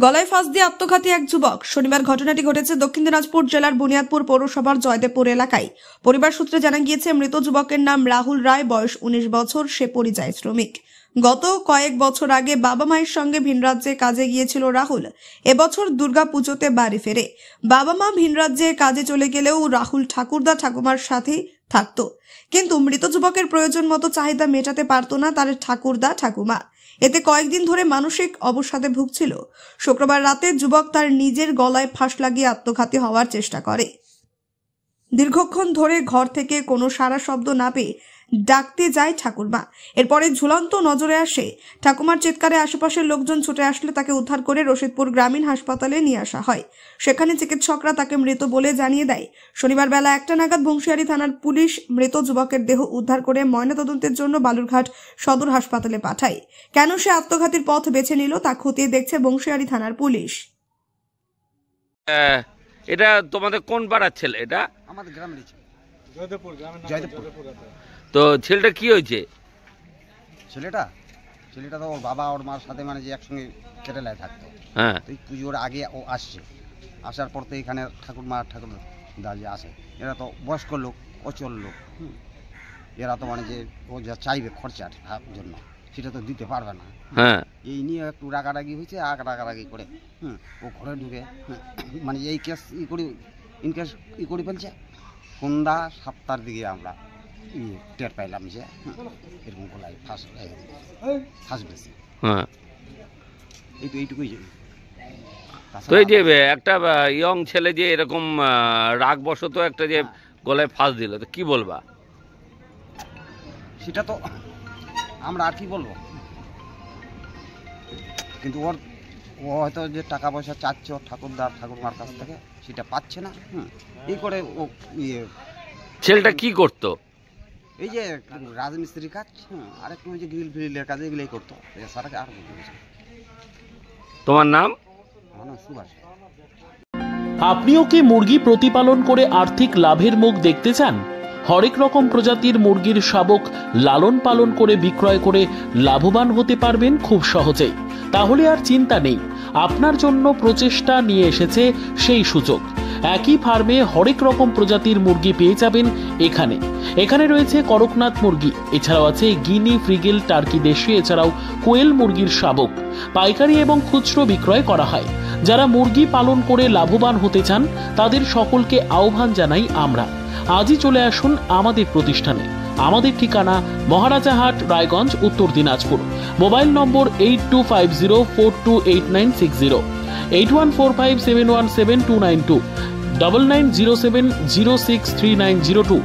গলায় ফাঁস দিয়ে আত্মঘাতী এক যুবক। শনিবার ঘটনাটি ঘটেছে দক্ষিণ দিনাজপুর জেলার বুনিয়াদপুর পৌরসভার জয়দেবপুর এলাকায়। পরিবার সূত্রে জানা গিয়েছে, মৃত যুবকের নাম রাহুল রায়, বয়স 19 বছর। সে পরিযায়ী শ্রমিক। গত কয়েক বছর আগে বাবা মায়ের সঙ্গে ভিন রাজ্যে কাজে গিয়েছিল রাহুল। এবছর দুর্গাপুজোতে বাড়ি ফেরে। বাবা মা ভিন রাজ্যে কাজে চলে গেলেও রাহুল ঠাকুরদা ঠাকুমার সাথেই থাকতো, কিন্তু মৃত যুবকের প্রয়োজন মতো চাহিদা মেটাতে পারতো না তার ঠাকুরদা ঠাকুমা। এতে কয়েকদিন ধরে মানসিক অবসাদে ভুগছিল। শুক্রবার রাতে যুবক তার নিজের গলায় ফাঁস লাগিয়ে আত্মঘাতী হওয়ার চেষ্টা করে। দীর্ঘক্ষণ ধরে ঘর থেকে কোনো সাড়া শব্দ না পেয়ে ডাকতে যায় ঠাকুরমা। এরপরে ঝুলন্ত নজরে আসে। ঠাকুমার চিৎকারে আশেপাশের লোকজন ছুটে আসলে তাকে উদ্ধার করে রশিদপুর গ্রামীণ হাসপাতালে নিয়ে আসা হয়। সেখানে চিকিৎসকরা তাকে মৃত বলে জানিয়ে দেয়। শনিবার বেলা 1টা নাগাদ বংশিয়ারি থানার পুলিশ মৃত যুবকের দেহ উদ্ধার করে ময়নাতদন্তের জন্য বালুরঘাট সদর হাসপাতালে পাঠায়। কেন সে আত্মঘাতীর পথ বেছে নিল তা খতিয়ে দেখছে বংশিয়ারি থানার পুলিশ। এটা তোমাদের কোন পাড়ার ছেলে? এটা আমাদের গ্রামের ছেলে, জয়দেবপুর। তো ছেলেটা কি হয়েছে? ছেলেটা তো ওর বাবা ওর মার সাথে মানে যে একসঙ্গে কেরালায় থাকতো। হ্যাঁ, তো এই পুজোর আগে ও আসছে। আসার পর তো এখানে ঠাকুরদা যে আসে, এরা তো বয়স্ক লোক, অচল লোক। এরা তো মানে যে ও যা চাইবে খরচার জন্য সেটা তো দিতে পারবে না। হ্যাঁ, এই নিয়ে একটু রাগারাগি হয়েছে। রাগারাগি করে ও ঘরে ঢুকে মানে এই কেস ইনকেস করে ফেলছে। সন্ধ্যা 7টার দিকে আমরা টের পাইলাম যে এরকম গলায় ফাঁস বেশি। হ্যাঁ, এইটুকুই। তো এই যে একটা ইয়ং ছেলে যে এরকম রাগবশত একটা যে গলায় ফাঁস দিল, তো কি বলবা? সেটা তো আমরা আর কি বলবো, কিন্তু ও হয়তো যে টাকা পয়সা চাচ্ছে ওর ঠাকুরমার কাছ থেকে, সেটা পাচ্ছে না। এই করে ও ছেলেটা কি করতো? এই যে রাজমিস্ত্রির কাজ, আর একটু ওই যে গ্রিল ফিরিলের কাজ, এগুলোই করতো। সারাকে আর তোমার নাম? আমার নাম সুভাষ। আপনিও কি মুরগি প্রতিপালন করে আর্থিক লাভের মুখ দেখতে চান? হরেক রকম প্রজাতির মুরগির শাবক লালন পালন করে বিক্রয় করে লাভবান হতে পারবেন খুব সহজেই। তাহলে আর চিন্তা নেই, আপনার জন্য প্রচেষ্টা নিয়ে এসেছে সেই সুযোগ। একই ফার্মে হরেক রকম প্রজাতির মুরগি পেয়ে যাবেন এখানে রয়েছে করকনাথ মুরগি, এছাড়াও আছে গিনি, ফ্রিগেল, টার্কি দেশি, এছাড়াও কোয়েল মুরগির শাবক। পাইকারি এবং খুচরো বিক্রয় করা হয়। যারা মুরগি পালন করে লাভবান হতে চান তাদের সকলকে আহ্বান জানাই আমরা। আজই চলে আসুন আমাদের প্রতিষ্ঠানে। আমাদের ঠিকানা মহারাজাহাট, রায়গঞ্জ, উত্তর দিনাজপুর। মোবাইল নম্বর 8250428960, 8145717292, 9907063902।